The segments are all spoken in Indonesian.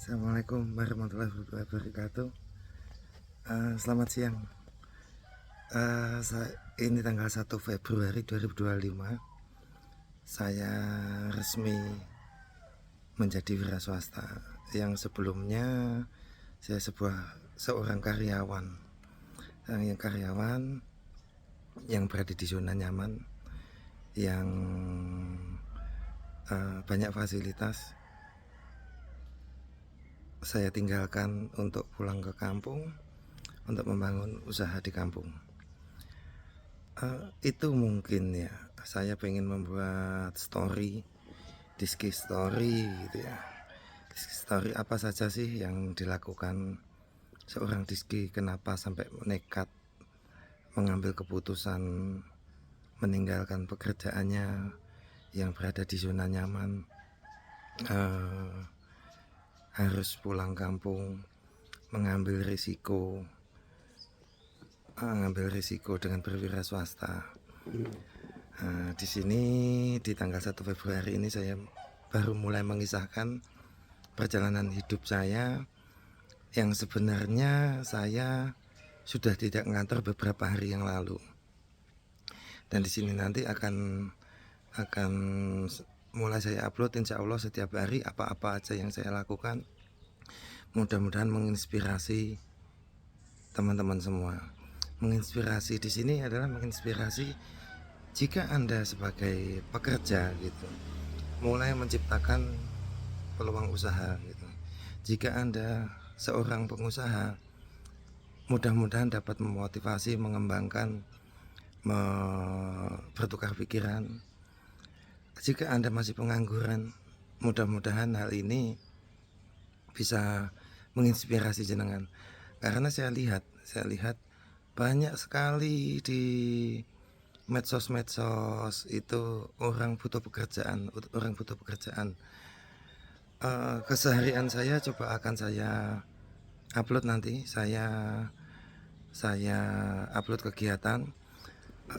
Assalamualaikum warahmatullahi wabarakatuh. Selamat siang. Ini tanggal 1 Februari 2025. Saya resmi menjadi wira swasta. Yang sebelumnya saya seorang karyawan. Yang karyawan yang berada di zona nyaman, yang banyak fasilitas. Saya tinggalkan untuk pulang ke kampung untuk membangun usaha di kampung. Itu mungkin ya, saya pengen membuat story, diski story gitu ya. Diski story apa saja sih yang dilakukan seorang diski, kenapa sampai nekat mengambil keputusan meninggalkan pekerjaannya yang berada di zona nyaman, harus pulang kampung, mengambil risiko dengan berwira swasta. Di sini di tanggal 1 Februari ini saya baru mulai mengisahkan perjalanan hidup saya yang sebenarnya saya sudah tidak ngantor beberapa hari yang lalu. Dan di sini nanti akan mulai saya upload insya Allah setiap hari apa-apa aja yang saya lakukan. Mudah-mudahan menginspirasi teman-teman semua. Menginspirasi di sini adalah menginspirasi jika Anda sebagai pekerja gitu, mulai menciptakan peluang usaha gitu. Jika Anda seorang pengusaha, mudah-mudahan dapat memotivasi, mengembangkan, bertukar pikiran. Jika Anda masih pengangguran, mudah-mudahan hal ini bisa menginspirasi jenengan. Karena saya lihat banyak sekali di medsos itu orang butuh pekerjaan. Keseharian saya coba akan saya upload nanti. Saya upload kegiatan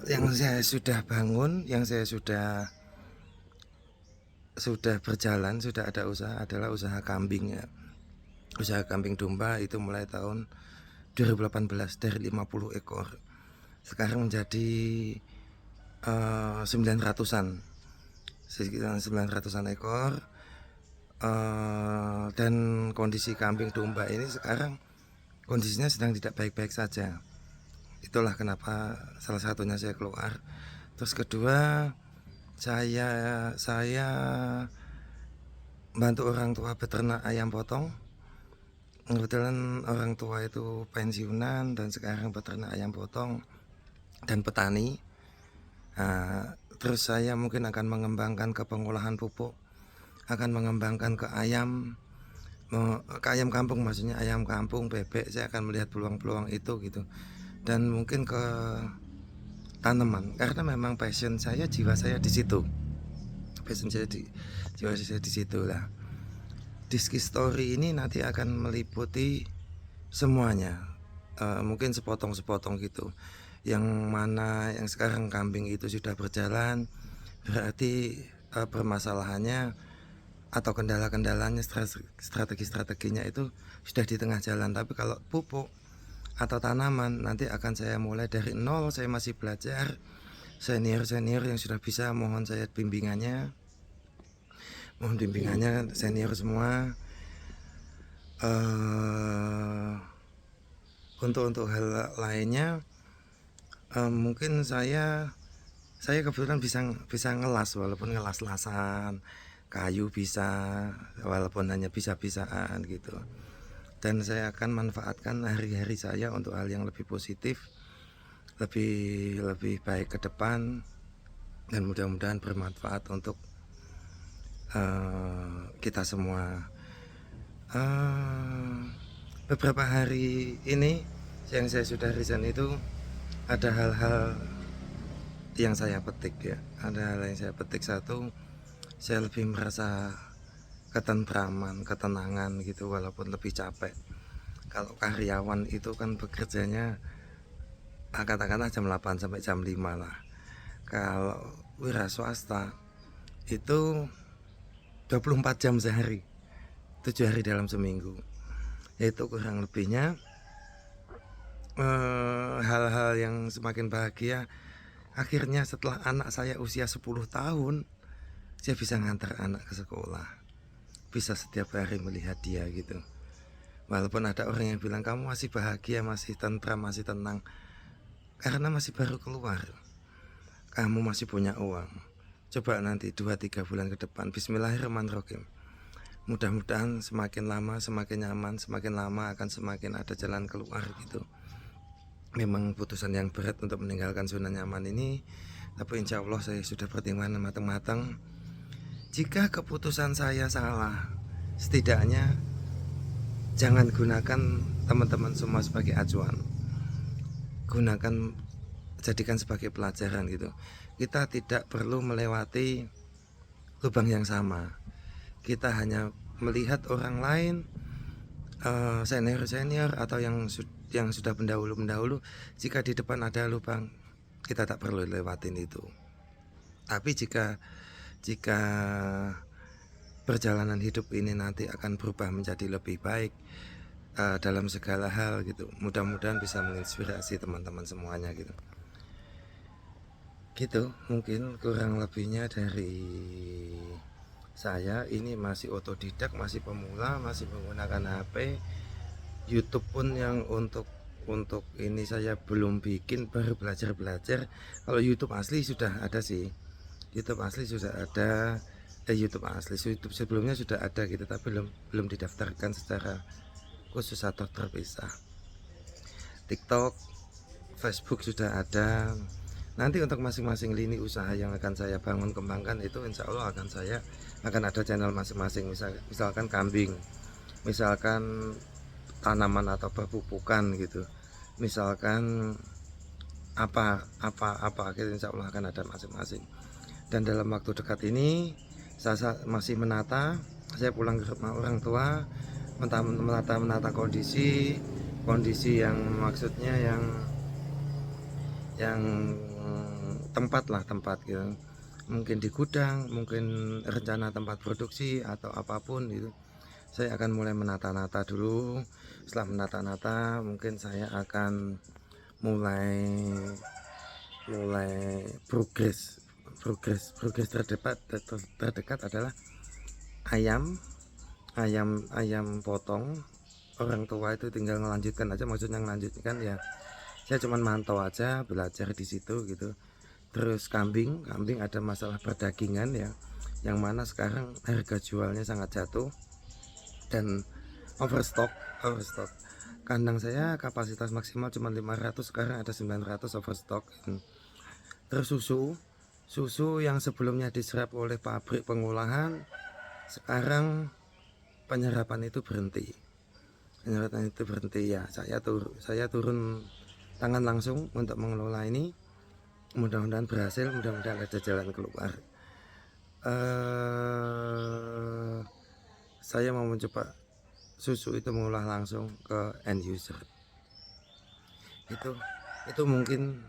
yang saya sudah bangun, yang saya sudah berjalan, sudah ada usaha, adalah usaha kambing ya. Usaha kambing domba itu mulai tahun 2018 dari 50 ekor sekarang menjadi 900-an, sekitar 900-an ekor. Dan kondisi kambing domba ini sekarang kondisinya sedang tidak baik-baik saja. Itulah kenapa salah satunya saya keluar. Terus kedua, saya bantu orang tua beternak ayam potong. Kebetulan orang tua itu pensiunan dan sekarang beternak ayam potong dan petani. Terus saya mungkin akan mengembangkan ke pengolahan pupuk, akan mengembangkan ke ayam kampung, maksudnya ayam kampung, bebek. Saya akan melihat peluang-peluang itu gitu. Dan mungkin ke tanaman, karena memang passion saya, jiwa saya di situ. Jiwa saya di situ lah. Diski story ini nanti akan meliputi semuanya, mungkin sepotong-sepotong gitu. Yang mana yang sekarang kambing itu sudah berjalan, berarti permasalahannya atau kendala-kendalanya, strategi-strateginya itu sudah di tengah jalan. Tapi kalau pupuk atau tanaman nanti akan saya mulai dari nol. Saya masih belajar. Senior yang sudah bisa, mohon saya bimbingannya, senior semua. Untuk hal lainnya, mungkin saya kebetulan bisa ngelas, walaupun ngelas-lasan kayu bisa, walaupun hanya bisa-bisaan gitu. Dan saya akan manfaatkan hari-hari saya untuk hal yang lebih positif, lebih baik ke depan, dan mudah-mudahan bermanfaat untuk kita semua. Beberapa hari ini yang saya sudah resign itu ada hal-hal yang saya petik ya. Ada hal yang saya petik. Satu, saya lebih merasa ketentraman, ketenangan gitu, walaupun lebih capek. Kalau karyawan itu kan bekerjanya katakanlah jam 8 sampai jam 5 lah. Kalau wira swasta itu 24 jam sehari. 7 hari dalam seminggu. Itu kurang lebihnya hal-hal yang semakin bahagia. Akhirnya setelah anak saya usia 10 tahun, saya bisa ngantar anak ke sekolah, bisa setiap hari melihat dia gitu. Walaupun ada orang yang bilang kamu masih bahagia, masih tentram, masih tenang, karena masih baru keluar. Kamu masih punya uang. Coba nanti 2-3 bulan ke depan, bismillahirrahmanirrahim, mudah-mudahan semakin lama semakin nyaman, semakin lama akan semakin ada jalan keluar gitu. Memang putusan yang berat untuk meninggalkan zona nyaman ini, tapi insya Allah saya sudah pertimbangan matang-matang. Jika keputusan saya salah, setidaknya jangan gunakan teman-teman semua sebagai acuan. Gunakan, jadikan sebagai pelajaran gitu. Kita tidak perlu melewati lubang yang sama. Kita hanya melihat orang lain, senior atau yang sudah pendahulu. Jika di depan ada lubang, kita tak perlu lewatin itu. Tapi jika perjalanan hidup ini nanti akan berubah menjadi lebih baik dalam segala hal gitu, mudah-mudahan bisa menginspirasi teman-teman semuanya gitu. Gitu mungkin kurang lebihnya dari saya. Ini masih otodidak, masih pemula, masih menggunakan HP. YouTube pun yang untuk ini saya belum bikin, baru belajar. Kalau YouTube asli sudah ada sih. YouTube asli sudah ada. YouTube sebelumnya sudah ada gitu, tapi belum didaftarkan secara khusus atau terpisah. TikTok, Facebook sudah ada. Nanti untuk masing-masing lini usaha yang akan saya bangun kembangkan itu insya Allah akan ada channel masing-masing. Misalkan kambing, misalkan tanaman atau pepupukan gitu, misalkan apa gitu, insya Allah akan ada masing-masing. Dan dalam waktu dekat ini saya masih menata, saya pulang ke rumah orang tua, menata kondisi yang maksudnya yang tempat gitu, mungkin di gudang, mungkin rencana tempat produksi atau apapun gitu. Saya akan mulai menata-nata dulu. Setelah menata-nata, mungkin saya akan mulai progres terdekat adalah ayam potong. Orang tua itu tinggal melanjutkan aja, maksudnya melanjutkan ya, saya cuman mantau aja, belajar di situ gitu. Terus kambing ada masalah perdagingan ya, yang mana sekarang harga jualnya sangat jatuh dan overstock. Kandang saya kapasitas maksimal cuma 500, sekarang ada 900 overstock. Terus susu yang sebelumnya diserap oleh pabrik pengolahan, sekarang penyerapan itu berhenti ya. Saya turun tangan langsung untuk mengelola ini. Mudah-mudahan berhasil, mudah-mudahan ada jalan keluar. Saya mau mencoba susu itu mengolah langsung ke end user. Itu mungkin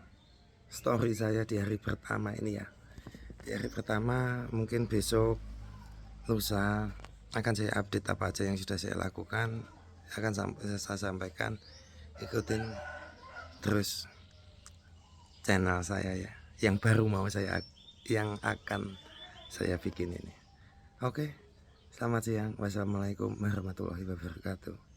story saya di hari pertama ini ya. Di hari pertama, mungkin besok lusa akan saya update apa aja yang sudah saya lakukan, akan saya sampaikan. Ikutin terus channel saya ya, yang baru yang akan saya bikin ini. Oke, selamat siang. Wassalamualaikum warahmatullahi wabarakatuh.